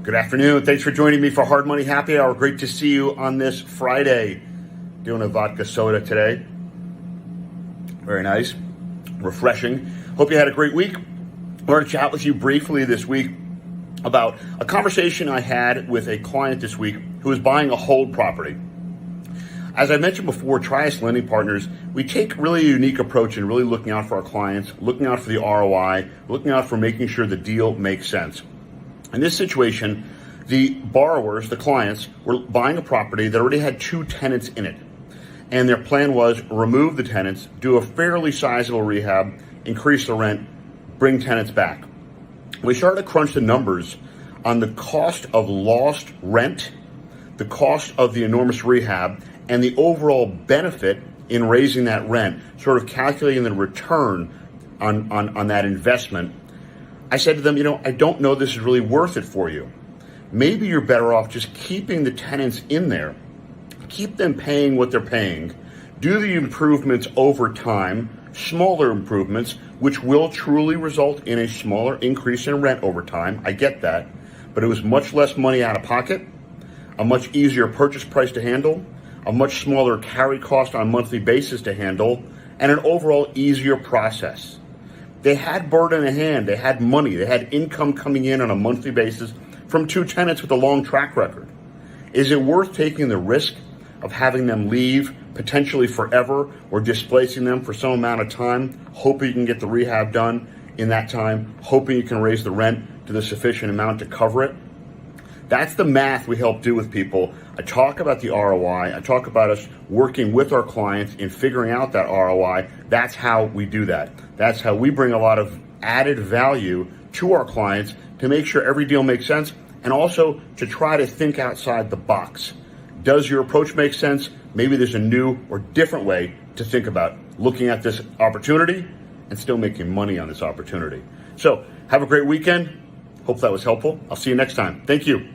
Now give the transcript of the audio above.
Good afternoon. Thanks for joining me for Hard Money Happy Hour. Great to see you on this Friday. Doing a vodka soda today. Very nice. Refreshing. Hope you had a great week. I want to chat with you briefly this week about a conversation I had with a client this week who was buying a hold property. As I mentioned before, Trius Lending Partners, we take really a unique approach in really looking out for our clients, looking out for the ROI, looking out for making sure the deal makes sense. In this situation, the borrowers, the clients, were buying a property that already had 2 tenants in it. And their plan was remove the tenants, do a fairly sizable rehab, increase the rent, bring tenants back. We started to crunch the numbers on the cost of lost rent, the cost of the enormous rehab, and the overall benefit in raising that rent, sort of calculating the return on that investment. I said to them, I don't know this is really worth it for you. Maybe you're better off just keeping the tenants in there, keep them paying what they're paying, do the improvements over time, smaller improvements, which will truly result in a smaller increase in rent over time. I get that, but it was much less money out of pocket, a much easier purchase price to handle, a much smaller carry cost on a monthly basis to handle, and an overall easier process. They had burden in hand, they had money, they had income coming in on a monthly basis from 2 tenants with a long track record. Is it worth taking the risk of having them leave potentially forever or displacing them for some amount of time, hoping you can get the rehab done in that time, hoping you can raise the rent to the sufficient amount to cover it? That's the math we help do with people. I talk about the ROI. I talk about us working with our clients in figuring out that ROI. That's how we do that. That's how we bring a lot of added value to our clients to make sure every deal makes sense and also to try to think outside the box. Does your approach make sense? Maybe there's a new or different way to think about looking at this opportunity and still making money on this opportunity. So have a great weekend. Hope that was helpful. I'll see you next time. Thank you.